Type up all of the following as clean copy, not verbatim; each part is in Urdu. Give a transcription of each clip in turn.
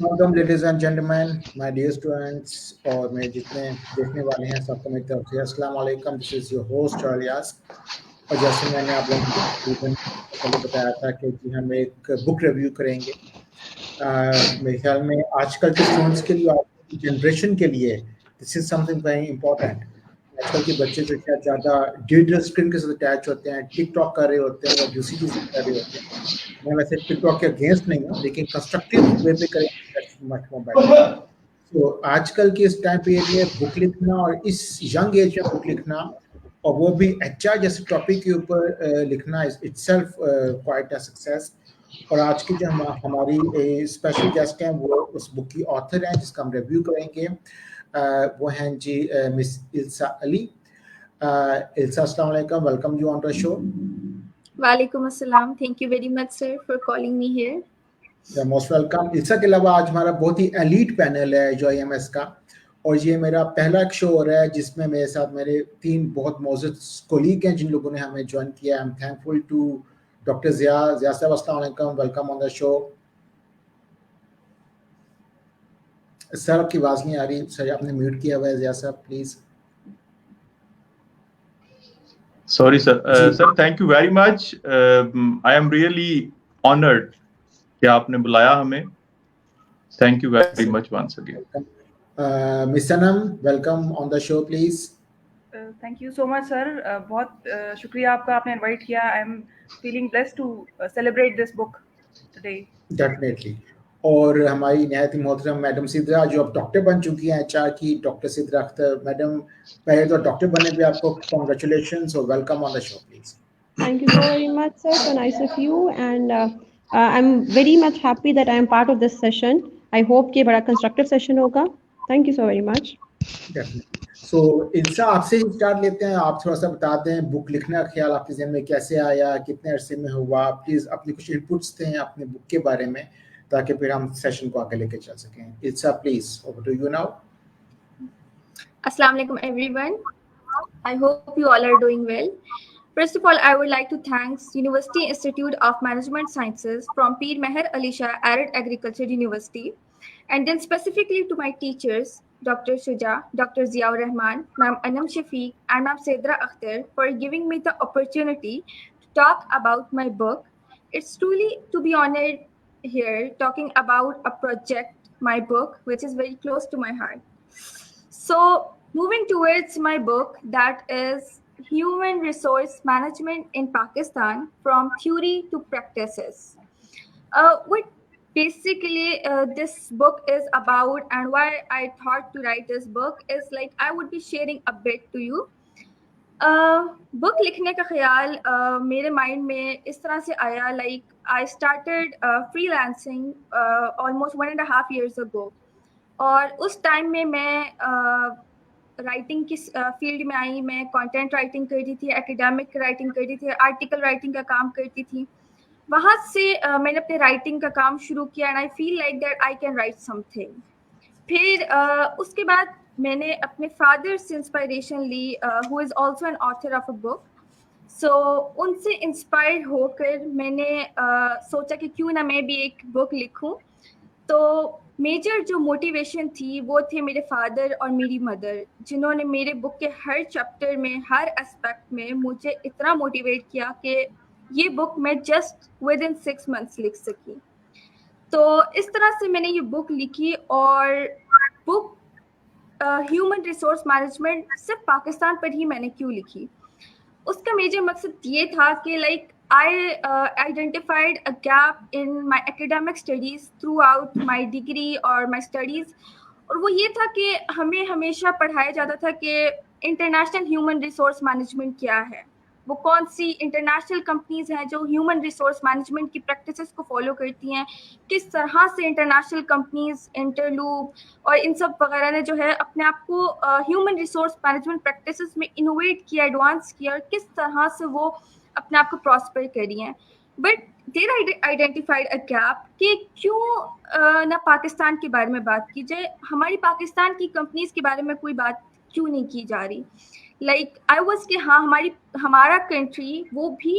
Welcome, ladies and gentlemen, my dear students اور میرے جتنے دیکھنے والے ہیں سب کو میری طرف سے السلام علیکم. دس از یور ہوسٹ الیاس. اور جیسے میں نے آپ لوگوں کو پہلے بتایا تھا کہ جی ہم ایک بک ریویو کریں گے. میرے خیال میں آج کل کے اسٹوڈنٹس کے لیے، آج کل کی جنریشن کے لیے دس از سم تھنگ ویری امپورٹینٹ. آج کل کے بچے جو ہے زیادہ ڈیجیٹل اسکرین کے ساتھ اٹیچ ہوتے ہیں، ٹک ٹاک کر رہے ہوتے ہیں یا دوسری چیزیں کر رہے ہوتے ہیں. میں ویسے ٹک ٹاک کے اگینسٹ نہیں ہوں، لیکن کنسٹرکٹیو وے پہ کریں مچ مور بیٹر. تو آج کل کے اس ٹائم پیریڈ میں بک لکھنا اور اس ینگ ایج میں بک لکھنا اور وہ بھی ایچ آر جیسے ٹاپک کے اوپر لکھنا it self quite a success. اور آج کی جو ہماری اسپیشل گیسٹ ہیں وہ اس بک کی آتھر ہیں جس کا ہم ریویو کریں گے. وہ ہیں جی مس السا علی. السا السلام علیکم, welcome you on to show. وعلیکم السلام. Thank you very much sir for calling me here. Most welcome. Alsa کے علاوہ آج ہمارا بہت ہی ایلیٹ پینل ہے جو آئی ایم ایس کا, اور یہ میرا پہلا ایک شو ہو رہا ہے جس میں میرے ساتھ میرے 3 بہت معزز کولیگ ہیں جن لوگوں نے ہمیں جوائن کیا. I am thankful to doctor Zia sahab. السلام علیکم, ویلکم آن دا شو. سر آپ کی آواز نہیں آ رہی سر, آپ نے میوٹ کیا ہوا ہے. ضیاء صاحب please. Sorry, sir. Sir, thank you very much. I am really honored کہ آپ نے بلایا ہمیں. Thank you very much once again. Miss Sanam, welcome on the show, please. Thank you so much, sir. بہت شکریہ آپ کا, آپ نے انوائٹ کیا. I am feeling blessed to celebrate this book today. Definitely. اور ہماری نہایت ہی محترم میڈم سدرا جو اب ڈاکٹر بن چکی ہیں ایچ آر کی, ڈاکٹر سدرا اختر. میڈم پہلے تو ڈاکٹر بننے پہ آپ کو کنگریچولیشنز اور welcome on the show please. Thank you so very much, sir. So nice of you, and I'm very much happy that I am part of this session. I hope کہ بڑا constructive session ہوگا. Thank you so very much. Definitely. So السا آپ سے ہی اسٹارٹ لیتے ہیں. آپ تھوڑا سا بتا دیں بک لکھنے کا خیال آپ کے ذہن میں کیسے آیا, کتنے عرصے میں ہوا. پلیز اپنی کچھ انپٹس دیں اپنے بک کے بارے میں تاکہ پھر ہم سیشن کو آگے لے کے چل سکیں. Alsa please, over to you now. السلام علیکم everyone. I hope you all are doing well. First of all, I would like to thank University Institute of Management Sciences from Peer Meher Ali Shah Arid Agriculture University, and then specifically to my teachers, Dr. Shuja, Dr. Ziaur Rahman, Ma'am Anam Shafiq, and Ma'am Sidra Akhtar for giving me the opportunity to talk about my book. It's truly to be honored here talking about a project, my book, which is very close to my heart. So, moving towards my book, that is Human Resource Management in Pakistan from Theory to Practices. What basically this book is about and why I thought to write this book is like I would be sharing a bit to you. بک لکھنے کا خیال میرے مائنڈ میں اس طرح سے آیا, like I started free lancing almost 1.5 years ago. اور اس ٹائم میں رائٹنگ کی فیلڈ میں آئی. میں کانٹینٹ رائٹنگ کرتی تھی, ایکیڈیمک رائٹنگ کرتی تھی, آرٹیکل رائٹنگ کا کام کرتی تھی. وہاں سے میں نے اپنے رائٹنگ کا کام شروع کیا and I feel like that I can write something. پھر اس کے بعد میں نے اپنے فادر سے انسپائریشن لی, who is also an author of a book. So ان سے انسپائر ہو کر میں نے سوچا کہ کیوں نہ میں بھی ایک بک لکھوں. تو میجر جو موٹیویشن تھی وہ تھے میرے فادر اور میری مدر, جنہوں نے میرے بک کے ہر چیپٹر میں, ہر اسپیکٹ میں مجھے اتنا موٹیویٹ کیا کہ یہ بک میں جسٹ ود ان 6 months لکھ سکی. تو اس طرح سے میں نے یہ بک لکھی. اور بک ہیومن ریسورس مینجمنٹ صرف پاکستان پر ہی میں نے کیوں لکھی, اس کا میجر مقصد یہ تھا کہ like I identified a gap in my academic studies throughout my degree or my studies. اور وہ یہ تھا کہ ہمیں ہمیشہ پڑھایا جاتا تھا کہ انٹرنیشنل ہیومن ریسورس مینجمنٹ کیا ہے, وہ کون سی انٹرنیشنل کمپنیز ہیں جو ہیومن ریسورس مینجمنٹ کی پریکٹسز کو فالو کرتی ہیں, کس طرح سے انٹرنیشنل کمپنیز, انٹرلوپ اور ان سب وغیرہ نے جو ہے اپنے آپ کو ہیومن ریسورس مینجمنٹ پریکٹسز میں انوویٹ کیا, ایڈوانس کیا, اور کس طرح سے وہ اپنے آپ کو پراسپر کری ہیں. But there identified a gap کہ کیوں نہ پاکستان کے بارے میں بات کی جائے, ہماری پاکستان کی کمپنیز کے بارے میں کوئی بات کیوں نہیں کی جا رہی. لائک آئی واز کہ ہاں ہمارا کنٹری وہ بھی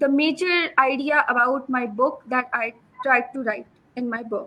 the major idea about my book that I tried to write in my book.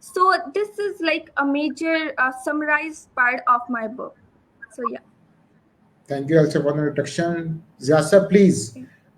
So this is like a major summarized part of my book. So yeah. Thank you also for the introduction. Ziad sir, please,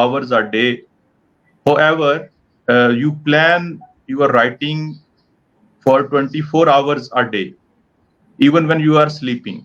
hours a day, however you plan you are writing for 24 hours a day even when you are sleeping.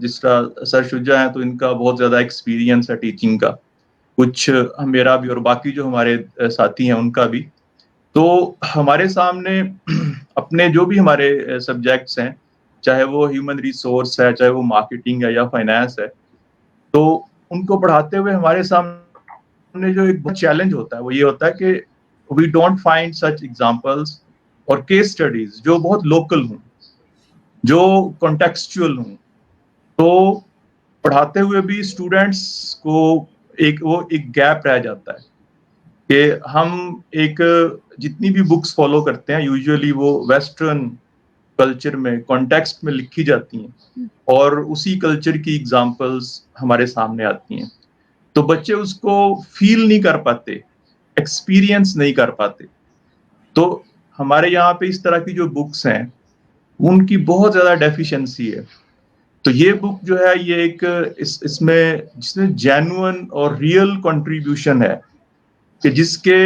جس طرح سر شجاع ہیں تو ان کا بہت زیادہ ایکسپیرینس ہے ٹیچنگ کا, کچھ میرا بھی اور باقی جو ہمارے ساتھی ہیں ان کا بھی. تو ہمارے سامنے اپنے جو بھی ہمارے سبجیکٹس ہیں, چاہے وہ ہیومن ریسورس ہے, چاہے وہ مارکیٹنگ ہے یا فائنانس ہے, تو ان کو پڑھاتے ہوئے ہمارے سامنے جو ایک بہت چیلنج ہوتا ہے وہ یہ ہوتا ہے کہ we don't find such examples اور کیس اسٹڈیز جو بہت لوکل ہوں, جو کانٹیکسچوئل ہوں. تو پڑھاتے ہوئے بھی اسٹوڈینٹس کو ایک گیپ رہ جاتا ہے کہ ہم ایک جتنی بھی بکس فالو کرتے ہیں یوزلی وہ ویسٹرن کلچر میں کانٹیکسٹ میں لکھی جاتی ہیں اور اسی کلچر کی ایگزامپلس ہمارے سامنے آتی ہیں, تو بچے اس کو فیل نہیں کر پاتے, ایکسپیرینس نہیں کر پاتے. تو ہمارے یہاں پہ اس طرح کی جو بکس ہیں ان کی بہت زیادہ ڈیفیشنسی ہے. تو یہ بک جو ہے یہ ایک اس میں جس میں جینوئن اور ریئل کنٹریبیوشن ہے کہ جس کے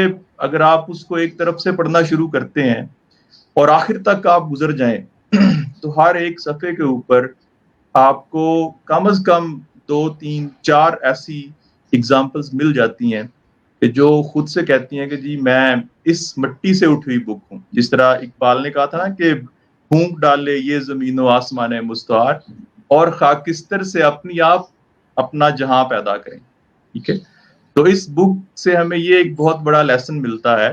اگر آپ اس کو ایک طرف سے پڑھنا شروع کرتے ہیں اور آخر تک آپ گزر جائیں تو ہر ایک صفحے کے اوپر آپ کو کم از کم 2, 3, 4 ایسی ایگزامپلس مل جاتی ہیں کہ جو خود سے کہتی ہیں کہ جی میں اس مٹی سے اٹھی ہوئی بک ہوں. جس طرح اقبال نے کہا تھا نا کہ پھونک ڈالے یہ زمین و آسمان مستعار اور خاکستر سے اپنی آپ اپنا جہاں پیدا کریں. ٹھیک ہے, تو اس بک سے ہمیں یہ ایک بہت بڑا لیسن ملتا ہے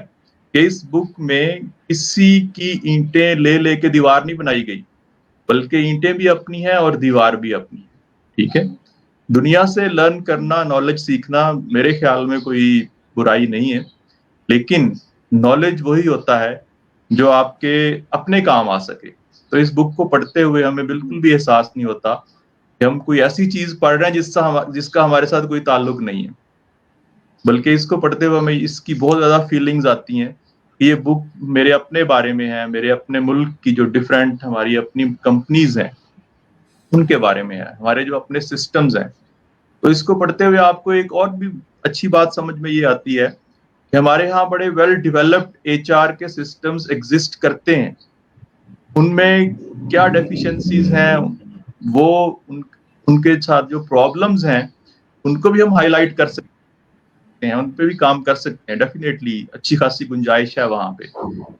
کہ اس بک میں کسی کی اینٹیں لے لے کے دیوار نہیں بنائی گئی, بلکہ اینٹیں بھی اپنی ہیں اور دیوار بھی اپنی ہے. ٹھیک ہے, دنیا سے لرن کرنا, نالج سیکھنا میرے خیال میں کوئی برائی نہیں ہے, لیکن نالج وہی ہوتا ہے جو آپ کے اپنے کام آ سکے. تو اس بک کو پڑھتے ہوئے ہمیں بالکل بھی احساس نہیں ہوتا کہ ہم کوئی ایسی چیز پڑھ رہے ہیں جس کا ہمارے ساتھ کوئی تعلق نہیں ہے, بلکہ اس کو پڑھتے ہوئے ہمیں اس کی بہت زیادہ فیلنگز آتی ہیں کہ یہ بک میرے اپنے بارے میں ہے, میرے اپنے ملک کی جو ڈفرینٹ ہماری اپنی کمپنیز ہیں ان کے بارے میں ہے, ہمارے جو اپنے سسٹمز ہیں. تو اس کو پڑھتے ہوئے آپ کو ایک اور بھی اچھی بات سمجھ میں یہ آتی ہے کہ ہمارے ہاں بڑے ویل ڈیولپڈ HR کے سسٹمز ایگزسٹ کرتے ہیں. ان میں کیا ڈیفیشنسیز ہیں, وہ ان کے ساتھ جو پرابلمز ہیں ان کو بھی ہم ہائی لائٹ کر سکتے ہیں, ان پہ بھی کام کر سکتے ہیں. ڈیفینیٹلی اچھی خاصی گنجائش ہے وہاں پہ,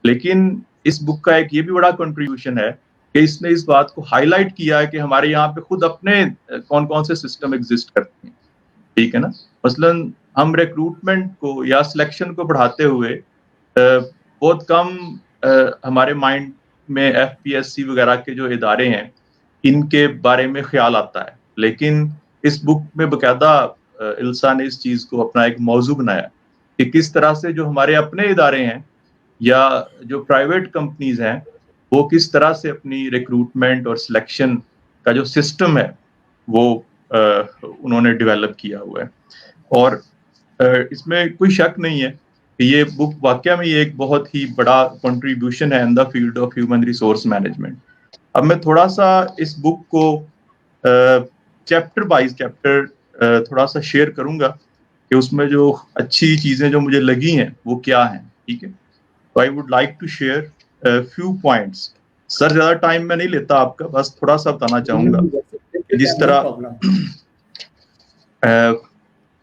لیکن اس بک کا ایک یہ بھی بڑا کنٹریبیوشن ہے کہ اس نے اس بات کو ہائی لائٹ کیا ہے کہ ہمارے یہاں پہ خود اپنے کون کون سے سسٹم ایگزسٹ کرتے ہیں. ٹھیک ہے نا, مثلاً ہم ریکروٹمنٹ کو یا سلیکشن کو پڑھاتے ہوئے بہت کم ہمارے مائنڈ میں FPSC وغیرہ کے جو ادارے ہیں ان کے بارے میں خیال آتا ہے, لیکن اس بک میں باقاعدہ السا نے اس چیز کو اپنا ایک موضوع بنایا کہ کس طرح سے جو ہمارے اپنے ادارے ہیں یا جو پرائیویٹ کمپنیز ہیں وہ کس طرح سے اپنی ریکروٹمنٹ اور سلیکشن کا جو سسٹم ہے وہ انہوں نے ڈیولپ کیا ہوا ہے. اور اس میں کوئی شک نہیں ہے کہ یہ بک واقعہ میں یہ ایک بہت ہی بڑا کنٹریبیوشن ہے in the field of human resource management. اب میں تھوڑا سا اس بک کو چیپٹر وائز چیپٹر تھوڑا سا شیئر کروں گا کہ اس میں جو اچھی چیزیں جو مجھے لگی ہیں وہ کیا ہیں. ٹھیک ہے, تو I would like to share few points. Sir زیادہ ٹائم میں نہیں لیتا آپ کا, بس تھوڑا سا بتانا چاہوں گا کہ جس طرح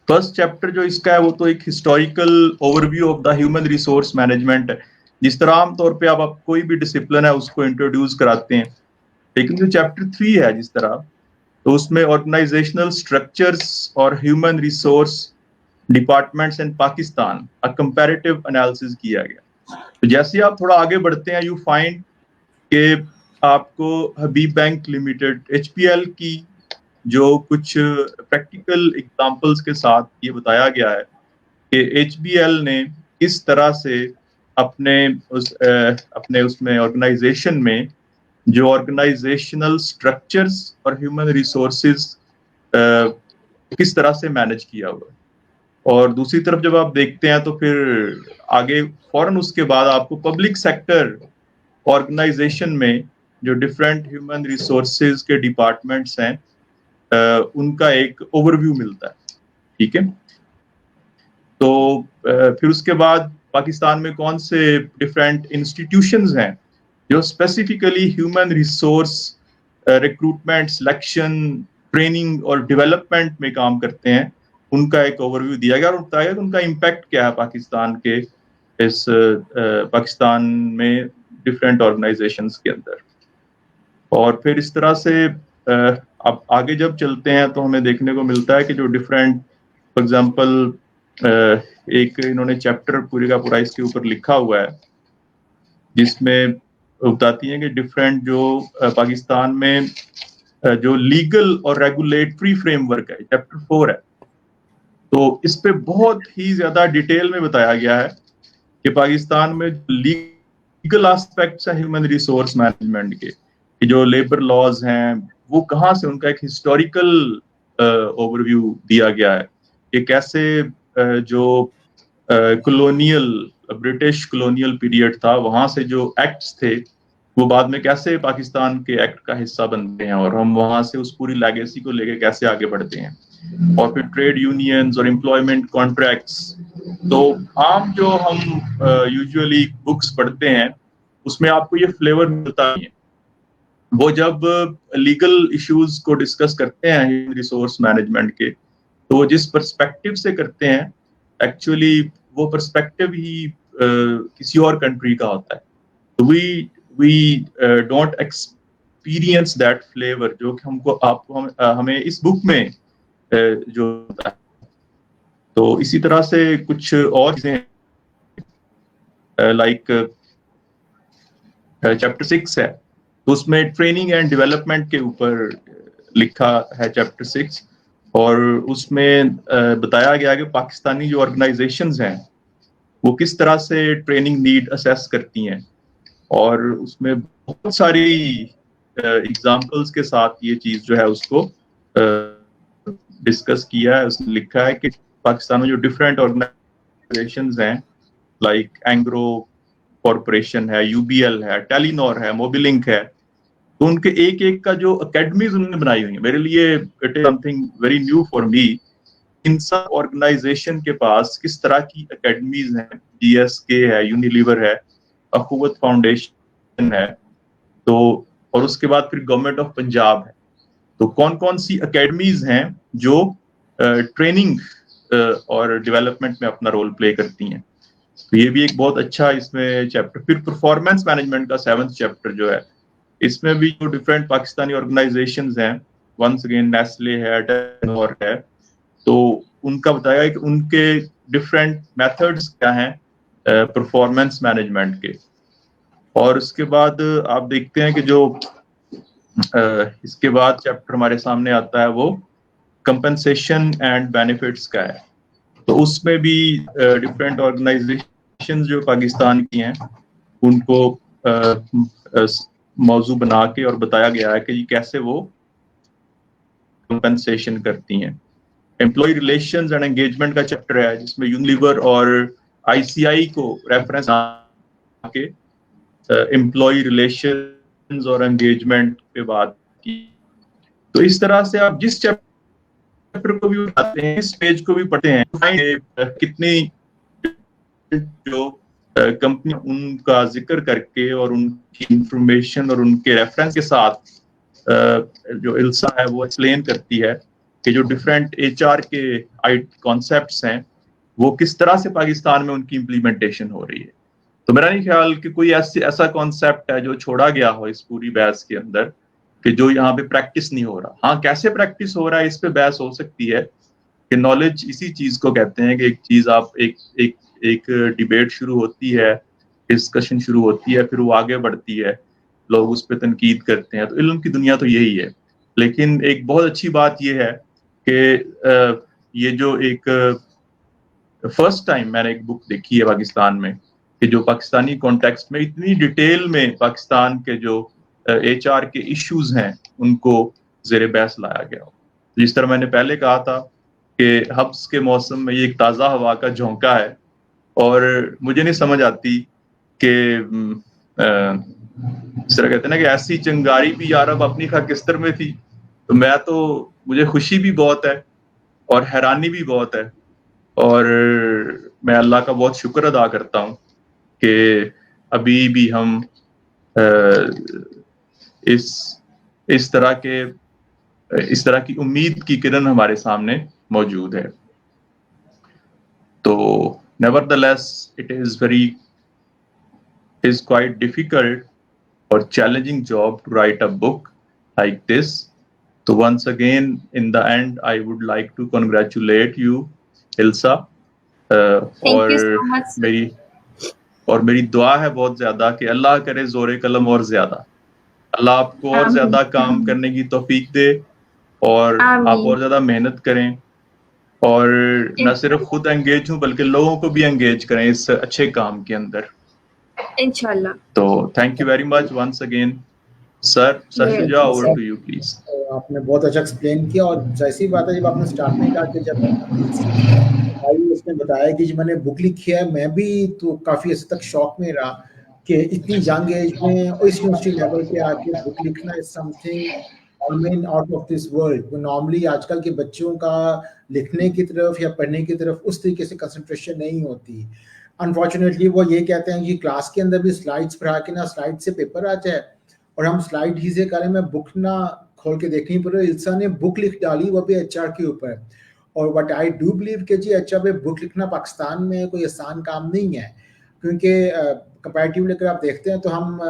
فرسٹ چیپٹر جو اس کا ہے وہ تو ایک historical overview of the human resource management ہے. جس طرح عام طور پہ آپ کوئی بھی ڈسپلن ہے اس کو انٹروڈیوس کراتے ہیں, لیکن جو چیپٹر 3 ہے جس طرح, تو اس میں آرگنائزیشنل اسٹرکچرس اور ہیومن ریسورس ڈپارٹمنٹس ان پاکستان ا کمپیریٹیو انالیسس کیا گیا. تو جیسے آپ تھوڑا آگے بڑھتے ہیں یو فائنڈ کہ آپ کو حبیب بینک لمیٹڈ HPL کی جو کچھ پریکٹیکل ایگزامپلس کے ساتھ یہ بتایا گیا ہے کہ HBL نے کس طرح سے اپنے اس میں آرگنائزیشن میں جو آرگنائزیشنل اسٹرکچرس اور ہیومن ریسورسز کس طرح سے مینج کیا ہوا. اور دوسری طرف جب آپ دیکھتے ہیں تو پھر آگے فوراً اس کے بعد آپ کو پبلک سیکٹر آرگنائزیشن میں جو ڈفرینٹ ہیومن ریسورسز کے ڈپارٹمنٹس ہیں ان کا ایک اوور ویو ملتا ہے. ٹھیک ہے, تو پھر اس کے بعد پاکستان میں کون سے ڈفرینٹ انسٹیٹیوشنز ہیں جو specifically human resource recruitment, selection, training اور ڈیولپمنٹ میں کام کرتے ہیں, ان کا ایک اوور ویو دیا گیا اور بتایا گیا کہ ان کا امپیکٹ کیا ہے پاکستان کے اس پاکستان میں ڈفرینٹ آرگنائزیشنس کے اندر. اور پھر اس طرح سے اب آگے جب چلتے ہیں تو ہمیں دیکھنے کو ملتا ہے کہ جو ڈفرینٹ, فار ایگزامپل ایک انہوں نے چیپٹر پورے کا پورا اس کے اوپر لکھا ہوا ہے جس میں بتاتی ہیں کہ ڈفرینٹ جو پاکستان میں جو لیگل اور ریگولیٹری فریم ورک ہے, چیپٹر 4 ہے, تو اس پہ بہت ہی زیادہ ڈیٹیل میں بتایا گیا ہے کہ پاکستان میں لیگل آسپیکٹس ہیں ہیومن ریسورس مینجمنٹ کے, جو لیبر لاز ہیں وہ کہاں سے, ان کا ایک ہسٹوریکل اوور ویو دیا گیا ہے کہ کیسے جو کلونیل برٹش کلونیل پیریڈ تھا وہاں سے جو ایکٹس تھے وہ بعد میں کیسے پاکستان کے ایکٹ کا حصہ بنتے ہیں اور ہم وہاں سے اس پوری لیگیسی کو لے کے کیسے آگے بڑھتے ہیں. اور پھر ٹریڈ یونینز اور امپلائمنٹ کانٹریکٹس. تو عام جو ہم یوزولی بکس پڑھتے ہیں اس میں آپ کو یہ فلیور ملتا ہے. وہ جب لیگل ایشوز کو ڈسکس کرتے ہیں ہیومن ریسورس مینجمنٹ کے, تو وہ جس پرسپیکٹو سے کرتے ہیں ایکچولی وہ پرسپیکٹو ہی کسی اور کنٹری کا ہوتا ہے. We don't experience that flavour جو کہ ہم کو ہمیں اس بک میں جو ہوتا ہے. تو اسی طرح سے کچھ اور چیزیں لائک چیپٹر 6 ہے, تو اس میں ٹریننگ اینڈ ڈیولپمنٹ کے اوپر لکھا ہے چیپٹر 6, اور اس میں بتایا گیا کہ پاکستانی جو آرگنائزیشنز ہیں وہ کس طرح سے ٹریننگ نیڈ اسیس کرتی ہیں, اور اس میں بہت ساری ایگزامپلس کے ساتھ یہ چیز جو ہے اس کو ڈسکس کیا ہے. اس نے لکھا ہے کہ پاکستان میں جو ڈفرینٹ آرگنائزیشنز ہیں لائک اینگرو کارپوریشن ہے, یو بی ایل ہے, ٹیلی نور ہے, موبی لنک ہے, تو ان کے ایک ایک کا جو اکیڈمیز انہوں نے بنائی ہوئی ہیں, میرے لیے it is something very new for me. ان سب آرگنائزیشن کے پاس کس طرح کی اکیڈمیز ہیں, جی ایس کے ہے, یونیلیور ہے, اخوت فاؤنڈیشن ہے, تو اور اس کے بعد پھر گورنمنٹ آف پنجاب ہے. تو کون کون سی اکیڈمیز ہیں جو ٹریننگ اور ڈیولپمنٹ میں اپنا رول پلے کرتی ہیں. تو یہ بھی ایک بہت اچھا اس میں چیپٹر. پھر پرفارمنس مینجمنٹ کا 7th چیپٹر جو ہے, اس میں بھی جو ڈفرینٹ پاکستانی آرگنائزیشنز ہیں, ونس اگین نیسلے ہے, ٹیلنور ہے, تو ان کا بتایا کہ ان کے ڈفرینٹ میتھڈز کیا ہیں پرفارمنس مینجمنٹ کے. اور اس کے بعد آپ دیکھتے ہیں کہ جو اس کے بعد چیپٹر ہمارے سامنے آتا ہے وہ کمپنسیشن اینڈ بینیفٹس کا ہے. تو اس میں بھی ڈفرینٹ آرگنائزیشن جو پاکستان کی ہیں ان کو موضوع بنا کے اور بتایا گیا ہے کہ یہ کیسے وہ کمپنسیشن کرتی ہیں. امپلائی ریلیشنز اینڈ انگیجمنٹ کا چیپٹر ہے جس میں یونیلیور اور آئی سی آئی کو ریفرنس کے امپلائی ریلیشنز اور انگیجمنٹ پہ بات کی. تو اس طرح سے آپ جس چیپٹر کو بھی پڑھتے ہیں, اس پیج کو بھی پڑھتے ہیں, کتنی جو کمپنی ان کا ذکر کر کے اور ان کی انفارمیشن اور ان کے ریفرنس کے ساتھ جو السا ہے وہ ایکسپلین کرتی ہے کہ جو ڈفرینٹ ایچ آر کے کانسیپٹس ہیں وہ کس طرح سے پاکستان میں ان کی امپلیمنٹیشن ہو رہی ہے. تو میرا نہیں خیال کہ کوئی ایسا کانسیپٹ ہے جو چھوڑا گیا ہو اس پوری بحث کے اندر کہ جو یہاں پہ پریکٹس نہیں ہو رہا. ہاں, کیسے پریکٹس ہو رہا ہے اس پہ بحث ہو سکتی ہے کہ نالج اسی چیز کو کہتے ہیں کہ ایک چیز آپ ایک ڈیبیٹ شروع ہوتی ہے, ڈسکشن شروع ہوتی ہے, پھر وہ آگے بڑھتی ہے, لوگ اس پہ تنقید کرتے ہیں. تو علم کی دنیا تو یہی ہے. لیکن ایک بہت اچھی بات یہ ہے کہ یہ جو ایک فرسٹ ٹائم میں نے ایک بک دیکھی ہے پاکستان میں کہ جو پاکستانی کانٹیکسٹ میں اتنی ڈیٹیل میں پاکستان کے جو ایچ آر کے ایشوز ہیں ان کو زیر بحث لایا گیا ہو. جس طرح میں نے پہلے کہا تھا کہ حبس کے موسم میں یہ ایک تازہ ہوا کا جھونکا ہے, اور مجھے نہیں سمجھ آتی کہ اس طرح کہتے ہیں نا کہ ایسی چنگاری بھی یارب اپنی خاکستر میں تھی. تو مجھے خوشی بھی بہت ہے اور حیرانی بھی بہت ہے, اور میں اللہ کا بہت شکر ادا کرتا ہوں کہ ابھی بھی ہم اس اس طرح کی امید کی کرن ہمارے سامنے موجود ہے. تو nevertheless it is quite difficult or challenging job to write a book like this. So once again, in the end, I would like to congratulate you, Ilsa. Thank you so much, sir. اور میری دعا ہے بہت زیادہ کہ اللہ کرے زور قلم اور زیادہ، اللہ آپ کو اور زیادہ کام کرنے کی توفیق دے اور آپ اور زیادہ محنت کریں اور نہ صرف خود انگیج ہوں بلکہ لوگوں کو بھی انگیج کریں اس اچھے کام کے اندر انشاءاللہ. تو thank you very much once again. Sir Shuja over to you please. آپ نے بہت اچھا ایکسپلین کیا اور ظاہر سی بات ہے جب آپ نے اسٹارٹ میں کہا کہ جب اس نے بتایا کہ میں نے بک لکھی ہے، میں بھی تو کافی حد تک شوق میں رہا کہ اتنی ینگ ایج میں اور اس یونیورسٹی لیول پہ آ کے بک لکھنا is something out of this world. Normally آج کل کے بچوں کا لکھنے کی طرف یا پڑھنے کی طرف اس طریقے سے کنسنٹریشن نہیں ہوتی. انفارچونیٹلی وہ یہ کہتے ہیں کہ کلاس کے اندر بھی سلائڈس پڑھا کے نا سلائڈ سے پیپر آ جائے اور ہم سلائڈ ہی سے کریں، میں بک نہ کھول کے دیکھنی پڑے. السا نے بک لکھ ڈالی وہ بھی ایچ آر کے اوپر، اور وٹ آئی ڈو بلیو کہ جی ایچ آر پہ بک لکھنا پاکستان میں کوئی آسان کام نہیں ہے، کیونکہ کمپیریٹیولی اگر آپ دیکھتے ہیں تو ہم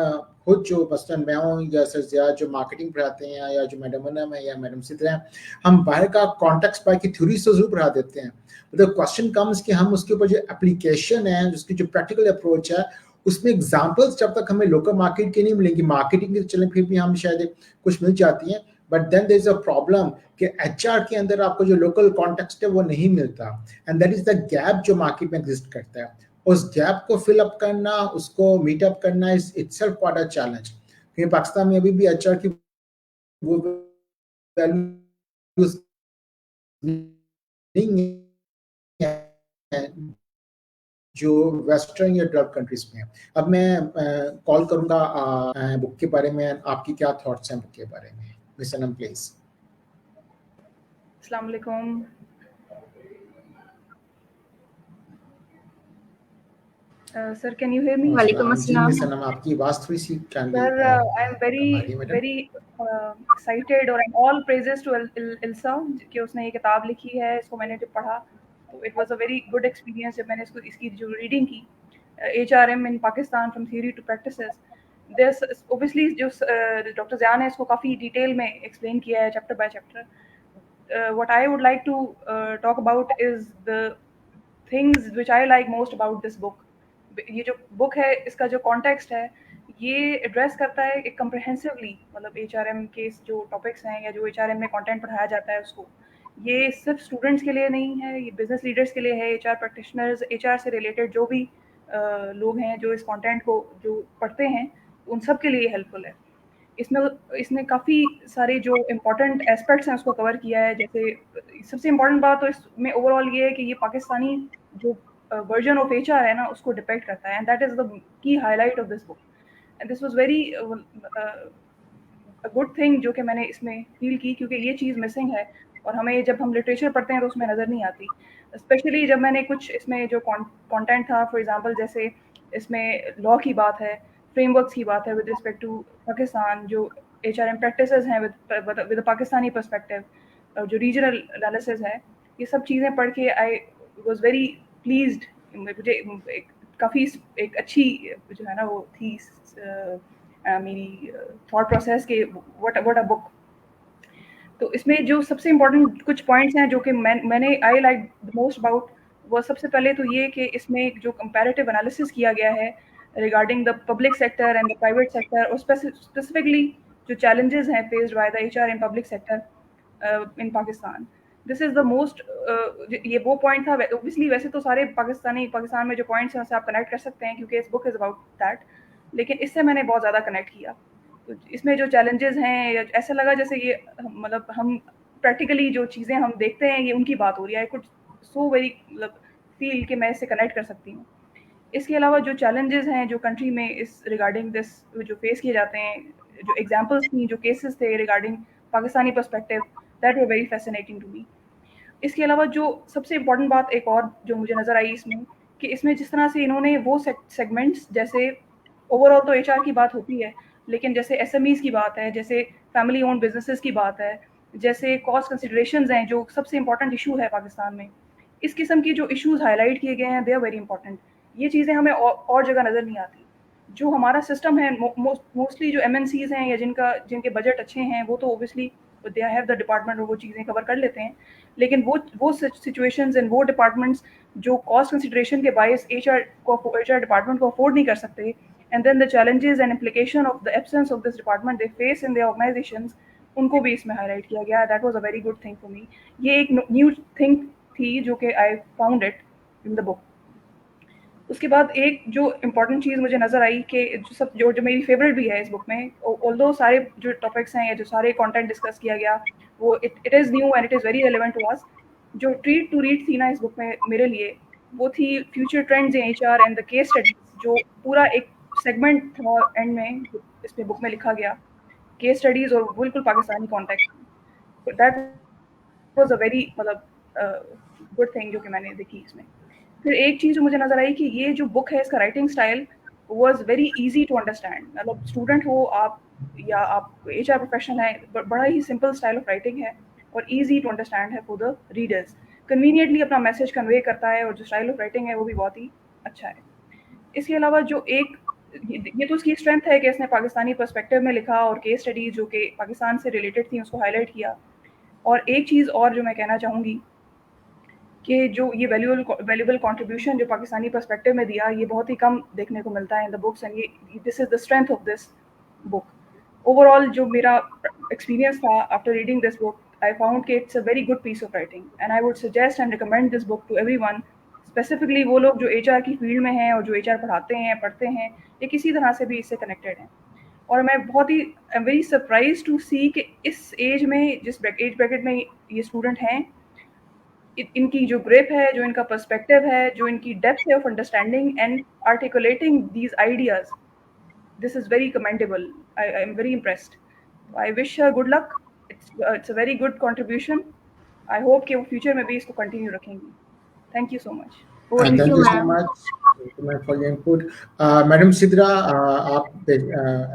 خود جو مثلاً میں ہوں یا سر زیاد جو مارکیٹنگ پڑھاتے ہیں یا جو میڈم انم ہے یا میڈم سدرا ہیں، ہم باہر کا کانٹیکسٹ باہر کی تھیوریز تو ضرور پڑھا دیتے ہیں. دا کوشچن کمز کہ ہم اس کے اوپر جو اپلیکیشن ہے، اس کی جو پریکٹیکل اپروچ ہے، اس میں ایگزامپلس جب تک ہمیں لوکل مارکیٹ کی نہیں ملیں گی، مارکیٹنگ کی چلیں پھر بھی ہم شاید کچھ مل جاتی ہیں، but then there is a problem کہ ایچ آر کے اندر آپ کو جو لوکل کانٹیکسٹ ہے وہ نہیں ملتا، and that is the gap جو مارکیٹ میں ایگزسٹ کرتا ہے. اس گیپ کو فل اپ کرنا، اس کو میٹ اپ کرنا is it self quite a challenge, کیونکہ پاکستان میں ابھی بھی ایچ آر کی وہ ویلیوز نہیں ہے جو ویسٹرن یا ڈیولپ کنٹریز میں. اب میں کال کروں گا بک کے بارے میں، آپ کی کیا تھاٹس ہیں بک کے بارے میں؟ مس انم پلیز. السلام علیکم. سر کین یو ہیئر می؟ وعلیکم السلام. مس انم آپ کی آواز تھوڑی سی سر آئی ایم ویری ایکسائٹیڈ اور آل پریزز ٹو السا کہ اس نے یہ کتاب لکھی ہے. اس کو میں نے جب پڑھا تو it was a very good experience جب میں نے اس کی جو ریڈنگ کی، H R M in Pakistan from theory to practices. This obviously جو ڈاکٹر ضیاء نے اس کو کافی ڈیٹیل میں ایکسپلین کیا ہے chapter by chapter. what I would like to talk about is the things which I like most about this book. یہ جو بک ہے اس کا جو کانٹیکسٹ ہے یہ ایڈریس کرتا ہے ایک کمپریہنسولی، مطلب ایچ آر ایم کے جو ٹاپکس ہیں یا جو ایچ آر ایم میں کانٹینٹ پڑھایا جاتا ہے اس کو، یہ صرف اسٹوڈنٹس کے لیے نہیں ہے، یہ بزنس لیڈرس کے لیے ہے، H R practitioners, H R سے ریلیٹڈ جو بھی لوگ ہیں جو اس کانٹینٹ کو جو پڑھتے ہیں ان سب کے لیے ہیلپ فل ہے. اس نے کافی سارے جو امپورٹنٹ اسپیکٹس ہیں اس کو کور کیا ہے. جیسے سب سے امپورٹنٹ بات تو اس میں اوور آل یہ ہے کہ یہ پاکستانی جو ورژن آف ایچ آر ہے نا اس کو ڈپیکٹ کرتا ہے، اینڈ دیٹ از دا کی high light of this book. And this was very good thing جو کہ میں نے اس میں فیل کی، کیونکہ یہ چیز مسنگ ہے اور ہمیں جب ہم لٹریچر پڑھتے ہیں تو اس میں نظر نہیں آتی. اسپیشلی جب میں نے کچھ اس میں جو کانٹینٹ تھا، فار ایگزامپل جیسے اس میں لا کی بات ہے، فریم ورکس کی بات ہے ود رسپیکٹ ٹو پاکستان، جو ایچ آر ایم پریکٹسز ہیں ود پاکستانی پرسپیکٹو، جو ریجنل انالیسز ہے، یہ سب چیزیں پڑھ کے آئی واز ویری پلیزڈ. مجھے کافی ایک اچھی جو ہے نا وہ تھی میری تھاٹ پروسیس کہ واٹ اے بک. تو اس میں جو سب سے امپورٹنٹ کچھ پوائنٹس ہیں جو کہ میں نے آئی لائک موسٹ اباؤٹ، وہ سب سے پہلے تو یہ کہ اس میں جو کمپیریٹیو انالیسس کیا گیا ہے regarding the public sector and the private sector, اور اسپیسیفکلی جو چیلنجز ہیں faced by the H R in public sector in Pakistan. This is the most, یہ وہ پوائنٹ تھا. اوبیسلی ویسے تو سارے پاکستان میں جو پوائنٹس ہیں اسے آپ کنیکٹ کر سکتے ہیں کیونکہ اس بک از اباؤٹ دیٹ، لیکن اس سے میں نے بہت زیادہ کنیکٹ کیا. تو اس میں جو چیلنجز ہیں ایسا لگا جیسے یہ مطلب ہم پریکٹیکلی جو چیزیں ہم دیکھتے ہیں یہ ان کی بات ہو رہی ہے. آئی کوڈ سو ویری مطلب فیل کہ میں اس سے کنیکٹ کر سکتی ہوں. اس کے علاوہ جو چیلنجز ہیں جو کنٹری میں اس ریگارڈنگ دس جو فیس کیے جاتے ہیں، جو ایگزامپلس تھیں، جو کیسز تھے regarding Pakistani perspective, that were very fascinating to me. اس کے علاوہ جو سب سے امپورٹنٹ بات ایک اور جو مجھے نظر آئی اس میں، کہ اس میں جس طرح سے انہوں نے وہ سیگمنٹس، جیسے اوور آل تو ایچ آر کی بات ہوتی ہے لیکن جیسے ایس ایم ایز کی بات ہے، جیسے فیملی اون بزنسز کی بات ہے, جیسے کاسٹ کنسیڈریشنز ہیں جو سب سے امپورٹنٹ ایشو ہے پاکستان میں. اس قسم کی جو ایشوز ہائی لائٹ کیے گئے ہیں دے آر ویری امپورٹنٹ. یہ چیزیں ہمیں اور جگہ نظر نہیں آتی. جو ہمارا سسٹم ہے موسٹلی جو MNCs ہیں یا جن کے بجٹ اچھے ہیں وہ تو obviously they have the department اور وہ چیزیں کور کر لیتے ہیں, لیکن وہ سچویشنز اینڈ وہ ڈپارٹمنٹس جو کاسٹ کنسیڈریشن کے باعث HR ڈپارٹمنٹ کو افورڈ نہیں کر سکتے, and then the challenges and implication of the absence of this department they face in their organisations, ان کو بھی اس میں ہائی لائٹ کیا گیا. That was a very good thing for me. یہ ایک نیو تھنگ تھی جو کہ آئی فاؤنڈ اٹ ان دا بک. اس کے بعد ایک جو امپورٹنٹ چیز مجھے نظر آئی کہ جو میری فیوریٹ بھی ہے اس بک میں, آلدو سارے جو ٹاپکس ہیں یا جو سارے کانٹینٹ ڈسکس کیا گیا وہ it is new and it is very relevant to us. جو ٹریٹ ٹو ریڈ تھی نا اس بک میں میرے لیے, وہ تھی future trends in HR and the case studies. جو پورا ایک سیگمنٹ تھا اینڈ میں اس میں بک میں لکھا گیا, کیس اسٹڈیز اور بالکل Pakistani context. That was a very good thing جو کہ میں نے دیکھی اس میں. پھر ایک چیز جو مجھے نظر آئی کہ یہ جو بک ہے اس کا writing style was very easy to understand. مطلب اسٹوڈنٹ ہو آپ یا آپ HR پروفیشنل ہیں, بڑا ہی سمپل اسٹائل آف رائٹنگ ہے اور ایزی ٹو انڈرسٹینڈ ہے فور دا ریڈرز. کنوینئنٹلی اپنا میسج کنوے کرتا ہے اور جو اسٹائل آف رائٹنگ ہے وہ بھی بہت ہی اچھا ہے. اس کے علاوہ جو یہ تو اس کی اسٹرینتھ ہے کہ اس نے پاکستانی پرسپیکٹیو میں لکھا اور کیس اسٹڈیز جو کہ پاکستان سے ریلیٹڈ تھیں اس کو ہائی لائٹ کیا. اور ایک چیز اور جو میں کہنا چاہوں گی کہ جو یہ ویلیوبل کنٹریبیوشن جو پاکستانی پرسپیکٹیو میں دیا, یہ بہت ہی کم دیکھنے کو ملتا ہے ان دا بکس, اینڈ یہ this is the strength of this book. Overall جو میرا ایکسپیرینس تھا after reading this book, I found کہ it's a very good piece of writing and I would suggest and recommend this book to everyone, specifically وہ لوگ جو HR کی فیلڈ میں ہیں اور جو HR پڑھاتے ہیں پڑھتے ہیں یا کسی طرح سے بھی اس سے کنیکٹیڈ ہیں. اور میں بہت ہی I'm very surprised to see کہ اس ایج میں جس ایج بریکٹ میں یہ اسٹوڈنٹ ہیں, ان کی جو گریپ ہے, جو ان کا پرسپیکٹیو ہے, جو ان کی ڈیپتھ ہے of understanding and articulating these ideas, this is very commendable. I am very impressed. I wish her good luck. It's a very good contribution. I hope کہ وہ فیوچر میں بھی اس کو کنٹینیو رکھیں گی. Thank you so much. Thank you so much for your input. Madam Sidra, آپ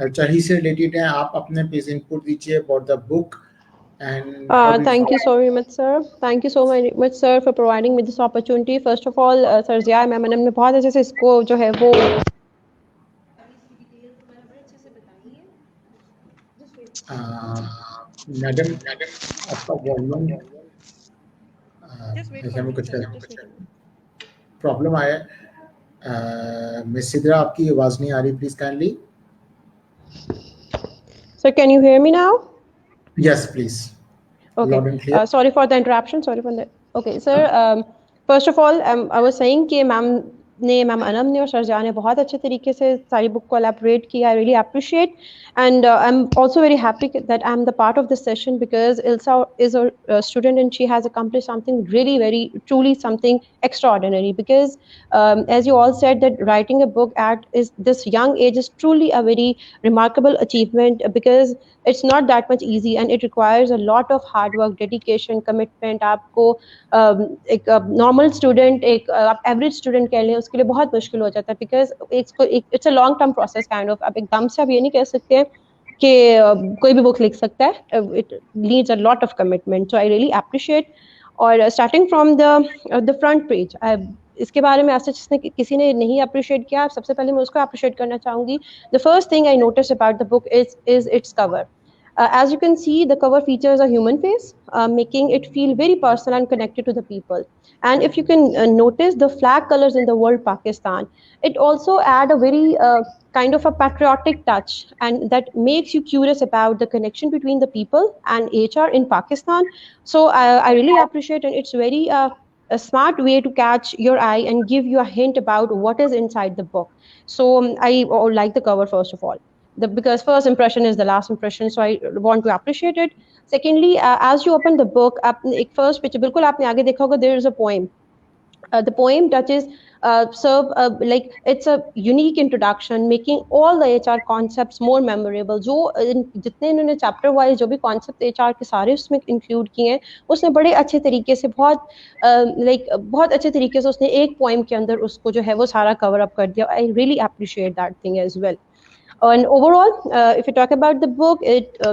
HR ہی سے ریلیٹڈ ہیں, آپ اپنے پیس انپٹ دیجیے about the book. And thank you so very much, sir. Thank you so much, sir, for providing me this opportunity. First of all, Sir Zia ma'am نے بہت اچھے سے اس کو جو ہے وہ میڈم آپ کا والیوم ہمیں کچھ پرابلم آیا ہے. مس سدرا آپ کی آواز نہیں آ رہی, please kindly. Sir, can you hear me now? Yes, please. Okay. Loud and clear. Sorry for the interruption. Sorry for that. Okay, sir. First of all, I was saying کہ میم انم نے اور سرجا نے بہت اچھے طریقے سے ساری بک کو الیبوریٹ کیا. I really appreciate, and I'm also very happy that I'm the part of this session because Ilsa is a student and she has accomplished something really, very, truly something extraordinary. Because as you all said, that writing a book at this young age is truly a very remarkable achievement because it's not that much easy and it requires a lot of hard work, dedication, commitment. آپ کو ایک نارمل اسٹوڈنٹ, ایک ایوریج اسٹوڈنٹ کہہ لیں, اس کے لیے بہت مشکل ہو جاتا ہے because it's a long term process kind of. آپ ایک دم سے آپ یہ نہیں کہہ سکتے کہ کوئی بھی بک لکھ سکتا ہے. It needs a lot of commitment. So I really appreciate. اور starting from the front page, اس کے بارے میں ایسا جس نے کسی نے نہیں اپریشیٹ کیا, سب سے پہلے میں اس کو اپریشیٹ کرنا چاہوں گی. The first thing I notice about the book is its cover. As you can see, the cover features a human face, making it feel very personal and connected to the people. And if you can notice the flag colors in the word Pakistan, it also add a very kind of a patriotic touch, and that makes you curious about the connection between the people and HR in Pakistan. So I really appreciate, and it's very a smart way to catch your eye and give you a hint about what is inside the book. So I like the cover first of all. Because first impression is the last impression, so I want to appreciate it. Secondly, as you open the book, ek first picture bilkul aapne aage dekha hoga, there is a poem. The poem touches like it's a unique introduction, making all the HR concepts more memorable. جو جتنے انہوں نے چیپٹر وائز جو بھی کانسیپٹ HR کے سارے اس میں انکلوڈ کیے ہیں, اس نے بڑے اچھے طریقے سے بہت اچھے طریقے سے اس نے ایک پوئم کے اندر اس کو جو ہے وہ سارا کور اپ کر دیا. I really appreciate that thing as well. And overall, if you talk about the book,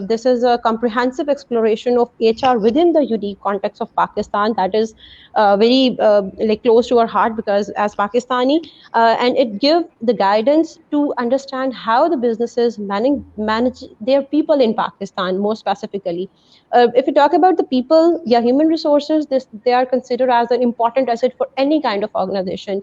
this is a comprehensive exploration of HR within the unique context of Pakistan. That is very like close to our heart, because as Pakistani, and it gives the guidance to understand how the businesses manage their people in Pakistan more specifically. If you talk about the people, yeah, human resources, they are considered as an important asset for any kind of organization.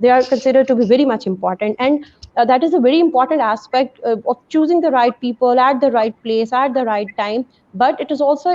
they are considered to be very much important. And that is a very important aspect of choosing the right people at the right place at the right time. But it is also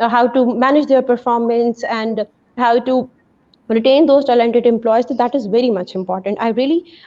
how to manage their performance and how to retain those talented employees, so that is very much important. I really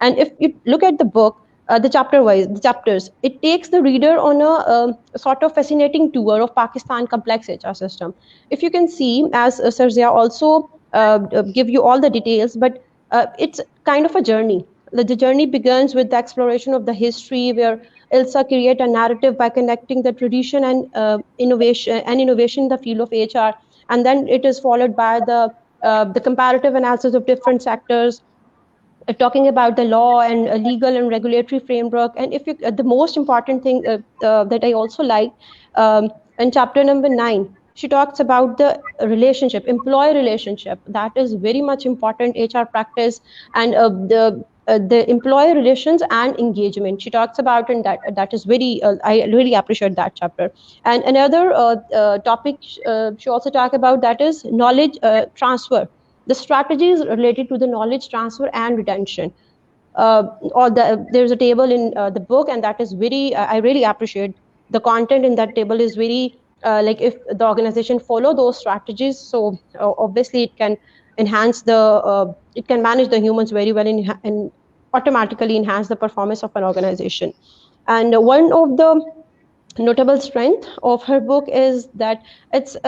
And if you look at the book, the chapters, it takes the reader on a sort of fascinating tour of Pakistan complex HR system. If you can see, as Sir Zia also give you all the details, but it's kind of a journey. The journey begins with the exploration of the history, where Ilsa create a narrative by connecting the tradition and innovation in the field of HR, and then it is followed by the comparative analysis of different sectors, talking about the law and legal and regulatory framework. And if you, the most important thing that I also like, in chapter number 9, she talks about the relationship, employee relationship. That is very much important HR practice, and the employee relations and engagement. She talks about, and that is very, I really appreciate that chapter. And another topic she also talked about, that is knowledge transfer, the strategies related to the knowledge transfer and retention. There's a table in the book, and that is very, I really appreciate the content in that table is very, like if the organization follow those strategies, so obviously it can enhance the, it can manage the humans very well and automatically enhance the performance of an organization. And one of the notable strength of her book is that its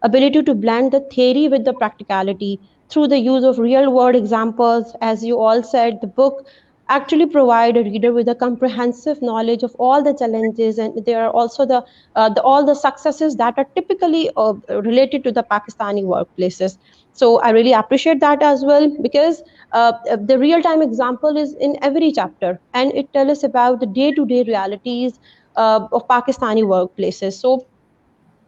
ability to blend the theory with the practicality through the use of real world examples. As you all said, the book actually provide a reader with a comprehensive knowledge of all the challenges, and there are also the all the successes that are typically related to the Pakistani workplaces. So I really appreciate that as well, because the real-time example is in every chapter, and it tells us about the day-to-day realities of Pakistani workplaces. So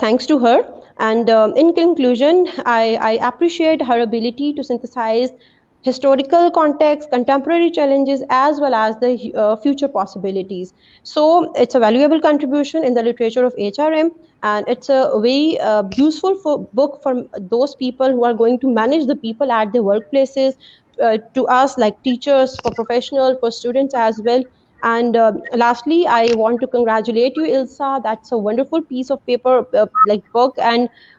thanks to her. And in conclusion, I appreciate her ability to synthesize historical context, contemporary challenges, as well as the future possibilities. So it's a valuable contribution in the literature of HRM, and it's a very useful book for those people who are going to manage the people at their workplaces, to us like teachers, for professionals, for students as well. And lastly, I want to congratulate you, Ilsa. That's a wonderful piece of paper, like book, and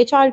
HR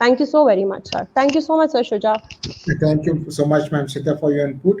Thank you so very much, sir. Thank you so much, sir Shuja. Thank you so much, ma'am Sita, for your input.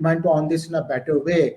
implement on this in a better way.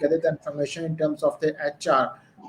gathered the information in terms of the HR,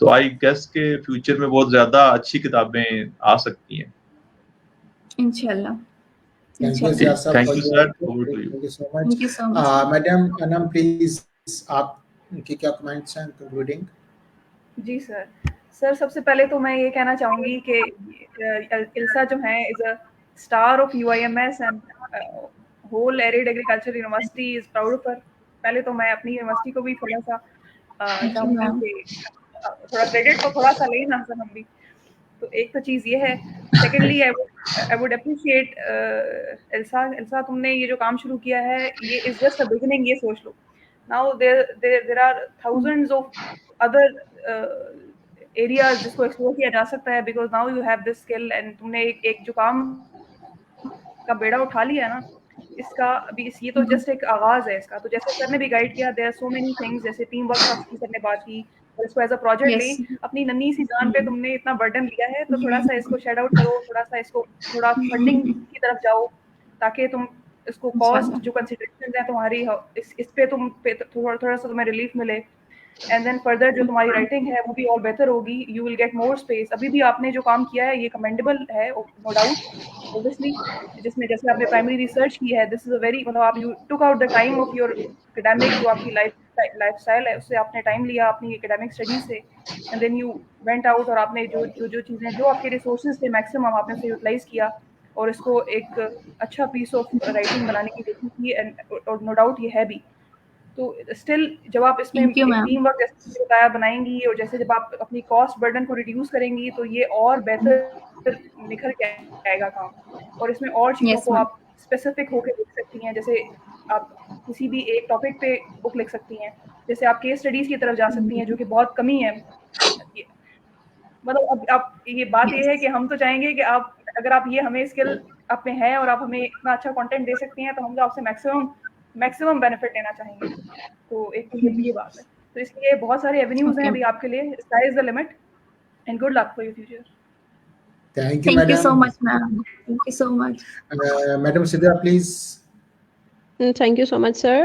تو آئی گیس کہ فیوچر میں بہت زیادہ اچھی کتابیں آ سکتی ہیں. انشاءاللہ. Thank you, انشاءاللہ. Sir, Thank for you, your sir. input. Over to you. Thank you so much. Thank you so much. Madam Anam, please, آپ کی کیا کمنٹس ہیں کنکلوڈنگ؟ جی سر سب سے پہلے تو میں یہ کہنا چاہوں گی کہ السا جو ہیں is a star of UIMS and whole arid agriculture university is proud of her. پہلے تو میں اپنی یونیورسٹی کو بھی تھوڑا سا چاہوں گی کہ تھوڑا کریڈٹ تو تھوڑا سا لیں نا سر ہم بھی. تو ایک تو چیز یہ ہے. سیکنڈلی آئی ووڈ اپریشیٹ السا تم نے یہ جو کام شروع کیا ہے یہ از جسٹ اے بگننگ. یہ سوچ لو now there are thousands of other areas جس کو ایکسپلور کیا جا سکتا ہے because now you have this skill and تم نے ایک جو کام کا بیڑا اٹھا لیا ہے نا اس کا ابھی یہ تو جسٹ ایک آغاز ہے اس کا. تو جیسے سر نے بھی گائیڈ کیا there are so many things جیسے ٹیم ورک کی سر نے بات کی اور اس کو ایز اے پروجیکٹ لیں. اپنی ننھی سی جان پہ تم نے اتنا برڈن لیا ہے تو تھوڑا سا اس کو شیڈ آؤٹ کرو, تھوڑا سا اس کو تھوڑا فنڈنگ کی طرف جاؤ تاکہ تم اس کو کاسٹ جو کنسیڈریشنز ہیں تمہاری اس پہ تم تھوڑا سا تمہیں ریلیف ملے. اینڈ دین فردر جو تمہاری رائٹنگ ہے وہ بھی اور بہتر ہوگی. You will get more space. ابھی بھی آپ نے جو کام کیا ہے یہ کمینڈیبل ہے نو ڈاؤٹ اوبویسلی, جس میں جیسے آپ نے پرائمری ریسرچ کی ہے دس از اے ویری مطلب آپ you took out the time of your academic جو آپ کی لائف اسٹائل ہے اس سے آپ نے ٹائم لیا اپنی اکیڈیمک اسٹڈیز سے and then you went out اور آپ نے جو چیزیں جو آپ کے ریسورسز تھے میکسیمم آپ نے اسے یوٹیلائز کیا اور اس کو ایک اچھا پیس آف رائٹنگ بنانے کی کوشش کی اور نو ڈاؤٹ یہ ہے بھی. تو اسٹل جب آپ اس میں ٹیم ورک جیسے بتایا بنائیں گی اور جیسے جب آپ اپنی کاسٹ برڈن کو ریڈیوس کریں گی تو یہ اور بہتر نکھر کے آئے گا کام. اور اس میں اور چیزوں کو آپ اسپیسیفک ہو کے لکھ سکتی ہیں. جیسے آپ کسی بھی ایک ٹاپک پہ بک لکھ سکتی ہیں, جیسے آپ کیس اسٹڈیز کی طرف جا سکتی ہیں جو کہ بہت کمی ہے. مطلب اب آپ یہ بات یہ ہے کہ ہم تو چاہیں گے کہ آپ اگر آپ یہ ہمیں اسکل آپ میں ہے اور آپ ہمیں اتنا اچھا کانٹینٹ دے سکتی ہیں تو ہم تو آپ سے میکسیمم بینیفٹ لینا چاہیں گے. تو ایک تو یہ بات ہے. تو اس لیے بہت سارے ایونیوز ہیں ابھی آپ کے لیے. Sky is the limit and good luck for your future. Thank you, Thank you so madam. much, ma'am. Thank you so much. Madam Sidra, please. Thank you so much sir.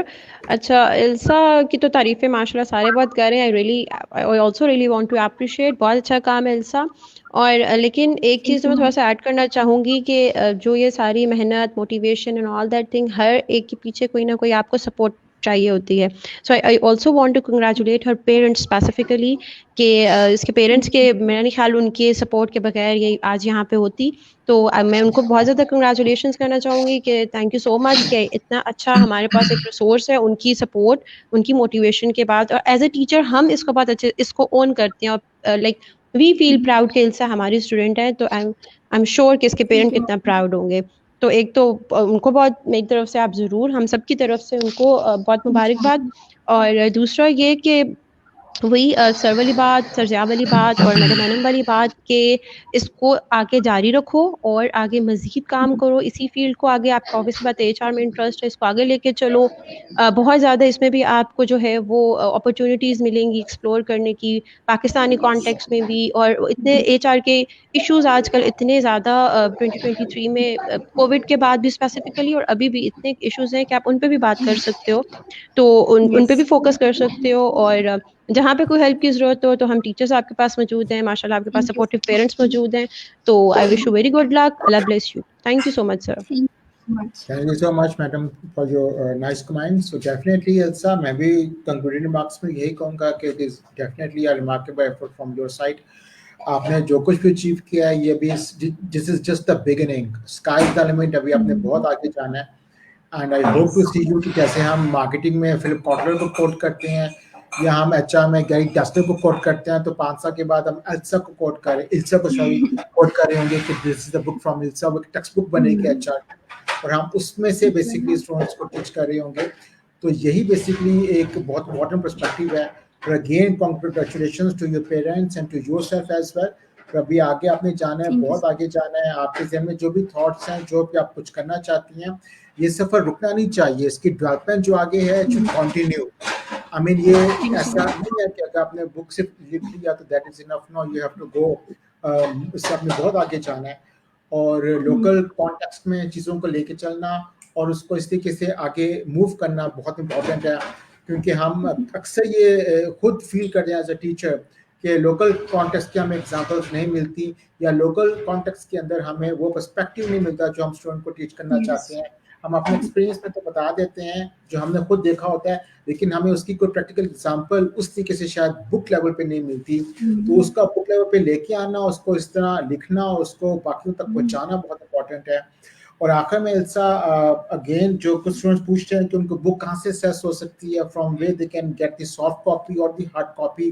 اچھا السا کی تو تعریفیں ماشاء اللہ سارے بہت کر رہے ہیں. I also really want to appreciate, بہت اچھا کام ہے السا. اور لیکن ایک چیز میں تھوڑا سا ایڈ کرنا چاہوں گی کہ جو یہ ساری محنت motivation and all that thing ہر ایک کے پیچھے کوئی نہ کوئی آپ کو سپورٹ چاہیے ہوتی ہے. So I also want to congratulate her parents specifically کہ اس کے پیرنٹس کے میرا نہیں خیال ان کے سپورٹ کے بغیر یہ آج یہاں پہ ہوتی. تو میں ان کو بہت زیادہ کنگریچولیشنس کرنا چاہوں گی کہ تھینک یو سو مچ کہ اتنا اچھا ہمارے پاس ایک ریسورس ہے. ان کی سپورٹ ان کی موٹیویشن کے بعد اور ایز اے ٹیچر ہم اس کو بہت اچھے اس کو اون کرتے ہیں اور لائک وی فیل پراؤڈ کہ السا ہماری اسٹوڈنٹ ہے. تو آئی ایم شیور کہ اس کے پیرنٹ کتنا پراؤڈ ہوں گے. تو ایک تو ان کو بہت میری طرف سے آپ ضرور ہم سب کی طرف سے ان کو بہت مبارکباد. اور دوسرا یہ کہ وہی سر والی بات, سر ضیاء والی بات اور میڈم انم والی بات کہ اس کو آگے جاری رکھو اور آگے مزید کام کرو اسی فیلڈ کو آگے. آپ کا obvious بات HR میں انٹرسٹ ہے, اس کو آگے لے کے چلو. بہت زیادہ اس میں بھی آپ کو جو ہے وہ اپرچونیٹیز ملیں گی ایکسپلور کرنے کی پاکستانی کانٹیکس میں بھی. اور اتنے HR کے ایشوز آج کل اتنے زیادہ 2023 میں کووڈ کے بعد بھی اسپیسیفکلی اور ابھی بھی اتنے ایشوز ہیں کہ آپ ان پہ بھی بات کر سکتے ہو. تو ان پہ بھی فوکس کر سکتے ہو. اور جہاں پہ کوئی ہیلپ کی ضرورت ہو تو ہم ٹیچرس آپ کے پاس موجود ہیں ماشاء اللہ. آپ کے پاس سپورٹیو پیرنٹس موجود ہیں. تو I wish you very good luck. اللہ bless you. Thank you so much sir. Thank you so much, madam, for your nice comments. So definitely, Elsa, میں بھی concluding remarks میں یہی کہوں گا کہ it is definitely a remarkable effort from your side. آپ نے جو کچھ بھی اچیو کیا ہے یہ بھی this is just the beginning. Sky is the limit. ابھی آپ نے بہت آگے جانا ہے. And I hope to see you کہ جیسے ہم مارکیٹنگ میں فلپ کاٹلر کو کوٹ کرتے ہیں یا ہم HR میں گیری ڈسٹر کو کوٹ کرتے ہیں تو 5 سال کے بعد ہم السا کو کوٹ کر رہے کوٹ کر رہے ہوں گے کہ دس از دا بک فرام السا. وہ ٹیکسٹ بک بنے گی HR اور ہم اس میں سے بیسکلی اسٹوڈنٹس کو ٹیچ کر رہے ہوں گے. تو یہی بیسکلی ایک بہت امپورٹنٹ پرسپیکٹیو ہے. اور again congratulations to your parents and to yourself as well. اور ابھی آگے آپ نے جانا ہے, بہت آگے جانا ہے. آپ کے ذہن میں جو بھی تھاٹس ہیں, جو بھی آپ کچھ کرنا چاہتی ہیں, یہ سفر رکنا نہیں چاہیے. اس کی ڈیولپمنٹ جو آگے ہے شوڈ کنٹینیو. آئی مین یہ ایسا نہیں ہے کہ اگر آپ نے بک صرف لکھ لیا تو that is enough. No, you have to go. اس سے آپ نے بہت آگے جانا ہے. اور لوکل کانٹیکسٹ میں چیزوں کو لے کے چلنا اور اس کو اس طریقے سے آگے موو کرنا بہت امپورٹنٹ ہے. کیونکہ ہم اکثر یہ خود فیل کرتے ہیں ایز اے ٹیچر کہ لوکل کانٹیکسٹ کی ہمیں ایگزامپلس نہیں ملتی, یا لوکل کانٹیکسٹ کے اندر ہمیں وہ پرسپیکٹیو نہیں ملتا جو ہم اسٹوڈنٹ کو ٹیچ کرنا چاہتے ہیں. ہم اپنے ایکسپیرینس میں تو بتا دیتے ہیں جو ہم نے خود دیکھا ہوتا ہے, لیکن ہمیں اس کی کوئی پریکٹیکل ایگزامپل اس طریقے سے شاید بک لیول پہ نہیں ملتی. تو اس کا بک لیول پہ لے کے آنا, اس کو اس طرح لکھنا, اس کو باقیوں تک پہنچانا بہت امپورٹنٹ ہے. اور آخر میں السا اگین جو کچھ اسٹوڈنٹس پوچھتے ہیں کہ ان کو بک کہاں سے ایکسیس ہو سکتی ہے, from where they can get the soft copy اور دی ہارڈ کاپی,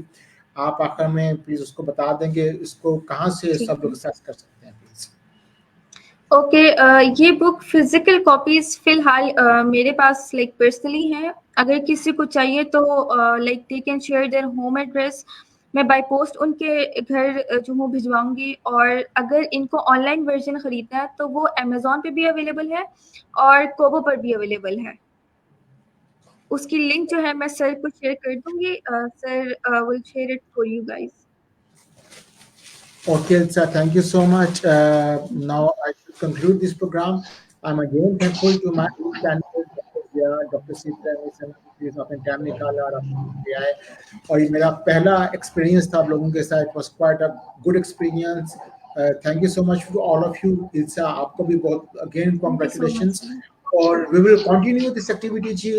آپ آخر میں پلیز اس کو بتا دیں گے اس کو کہاں سے سب لوگ ایکسیس کر سکتے ہیں پلیز. اوکے, یہ بک فزیکل کاپیز فی الحال میرے پاس لائک پرسنلی ہیں. اگر کسی کو چاہیے تو like they can share their home address, میں بائی پوسٹ ان کے گھر جو ہوں بھجواؤں گی. اور اگر ان کو آن لائن ورژن خریدنا ہے تو وہ امیزون پہ بھی اویلیبل ہے اور کوبو پر بھی اویلیبل ہے. اس کی لنک جو ہے میں سر کو شیئر کر دوں گی. Sir will share it for you guys. Okay, sir, thank you so much. Now I should conclude this program. I'm again thankful to my panel, Dr. Sita, please اپنے ٹائم نکالا اور آپ آئے. اور یہ میرا پہلا ایکسپیرینس تھا آپ لوگوں کے ساتھ. It was quite a good experience. Thank you so much to all of you. Ilsa, آپ کو بھی بہت again congratulations. اور we will continue this activity جی.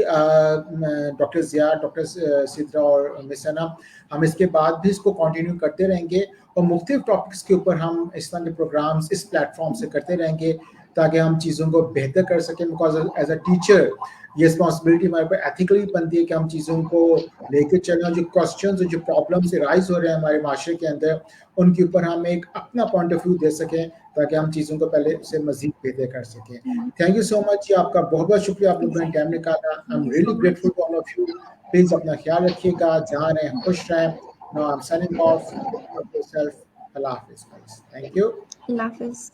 ڈاکٹر ضیاء, ڈاکٹر سدرا اور مس انم, ہم اس کے بعد بھی اس کو کنٹینیو کرتے رہیں گے اور مختلف ٹاپکس کے اوپر ہم اس طرح کے پروگرامس اس پلیٹ فارم سے کرتے رہیں گے تاکہ ہم چیزوں کو بہتر کر سکیں. بیکاز ایز اے ٹیچر یہ رسپانسبلٹی ہمارے اوپر ایتھیکلی بنتی ہے کہ ہم چیزوں کو لے کے چلیں, اور جو کوسچنز اور جو پرابلمس رائز ہو رہے ہیں ہمارے معاشرے کے اندر ان کے اوپر ہم ایک اپنا پوائنٹ آف ویو دے سکیں تاکہ ہم چیزوں کو پہلے سے مزید بہتر کر سکیں. تھینک یو سو مچ جی, آپ کا بہت بہت شکریہ, آپ لوگوں نے ٹائم نکالا. I am really grateful to all of you. Please اپنا خیال رکھیے گا, جہاں رہیں خوش رہیں. Now I am signing off. اللہ حافظ. Thank you. اللہ حافظ.